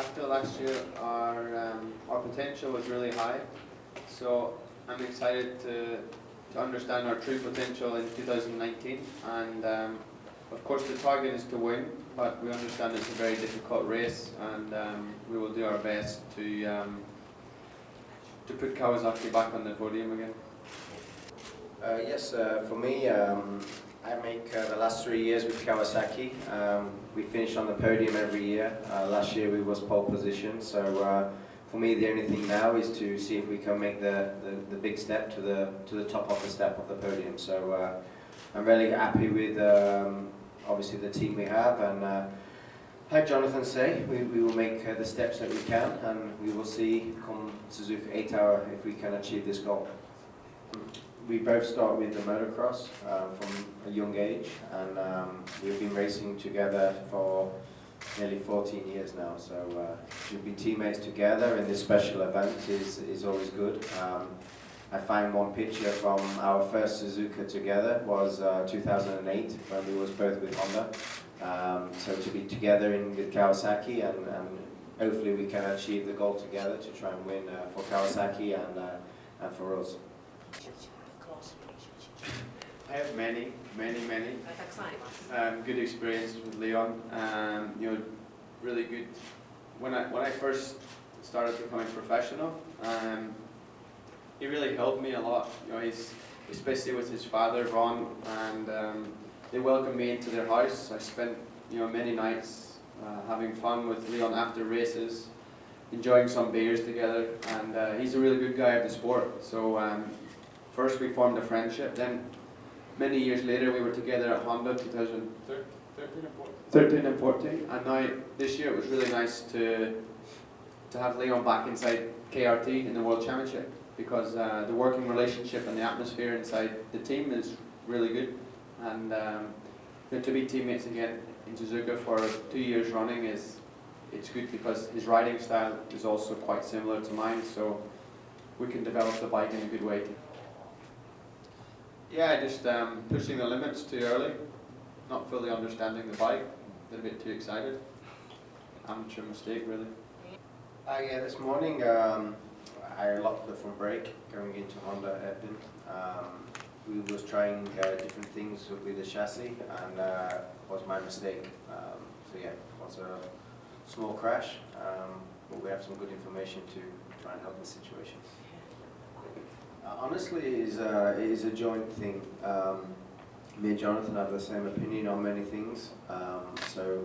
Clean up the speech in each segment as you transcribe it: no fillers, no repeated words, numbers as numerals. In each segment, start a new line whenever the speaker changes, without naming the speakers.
after last year, our potential was really high. So I'm excited to understand our true potential in 2019. And of course, the target is to win, but we understand it's a very difficult race, and we will do our best to put Kawasaki back on the podium again.
Yes, for me, I make the last 3 years with Kawasaki. We finish on the podium every year. Last year we was pole position, so for me the only thing now is to see if we can make the big step to the top of the step of the podium. So I'm really happy with obviously the team we have, and like Jonathan say, we will make the steps that we can, and we will see come Suzuka 8 hour if we can achieve this goal. We both start with the motocross from a young age, and we've been racing together for nearly 14 years now, so we've been teammates together, and this special event is always good. I find one picture from our first Suzuka together was 2008, when we was both with Honda. So to be together with Kawasaki, and hopefully we can achieve the goal together to try and win for Kawasaki and for us.
I have many good experiences with Leon. You know, really good. When I first started becoming professional, he really helped me a lot. You know, especially with his father Ron, and they welcomed me into their house. I spent many nights having fun with Leon after races, enjoying some beers together, and he's a really good guy at the sport. So first we formed a friendship, then many years later we were together at Honda 2013 and 14, and now this year it was really nice to have Leon back inside KRT in the World Championship, because the working relationship and the atmosphere inside the team is really good, and to be teammates again in Suzuka for 2 years running it's good, because his riding style is also quite similar to mine, so we can develop the bike in a good way. Yeah, just pushing the limits too early, not fully understanding the bike, a little bit too excited. Amateur mistake, really.
Yeah, this morning I locked the front brake going into Honda Epping. We was trying different things with the chassis, and was my mistake. So yeah, it was a small crash, but we have some good information to try and help the situation. Honestly, it is a joint thing. Me and Jonathan have the same opinion on many things, so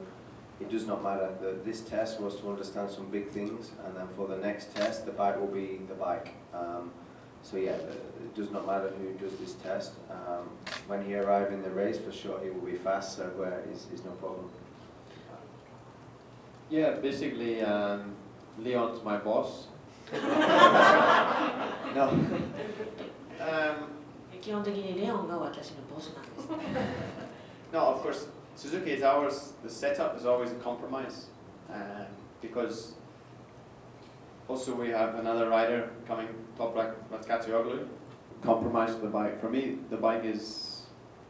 it does not matter. This test was to understand some big things, and then for the next test, the bike will be the bike. So yeah, it does not matter who does this test. When he arrives in the race, for sure he will be fast, so it's no problem.
Yeah, basically, Leon's my boss. No.
基本的にレオンが私のボスなんです。
No, of course, Suzuki is ours. The setup is always a compromise, because also we have another rider coming, Toprak Ratkatsioglu, compromise the bike. For me, the bike is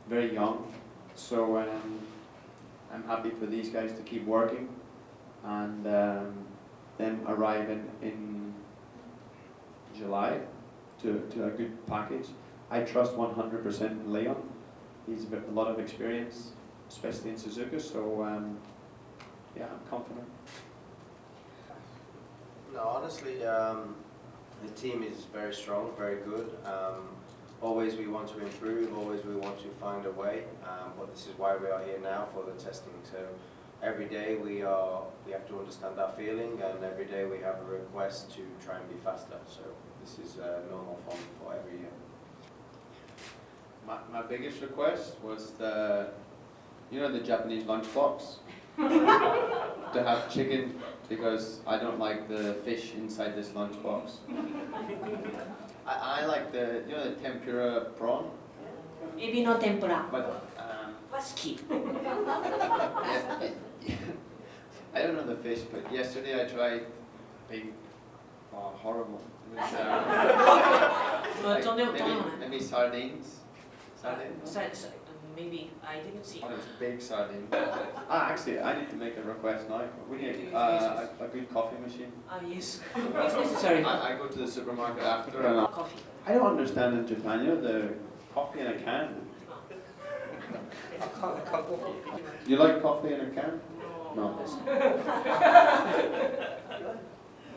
very young, so I'm happy for these guys to keep working, and then arrive in July to a good package. I trust 100% in Leon. He's a lot of experience, especially in Suzuka, so yeah, I'm confident.
No, honestly, the team is very strong, very good. Always we want to improve, always we want to find a way, but this is why we are here now for the testing. So every day we have to understand our feeling, and every day we have a request to try and be faster. So this is normal for every year.
My biggest request was the Japanese lunchbox to have chicken, because I don't like the fish inside this lunchbox. I like the tempura prawn.
エビの天ぷら
But
は好き。
I don't know the fish, but yesterday I tried being horrible. It was, maybe sardines. Sardines?
maybe I didn't see.
Oh, there's big sardine. Actually, I need to make a request now. We need a good coffee machine.
Yes, it's necessary.
I go to the supermarket after and
Coffee.
I don't understand in Japan, you know, the coffee in a can. You like coffee in a can? No.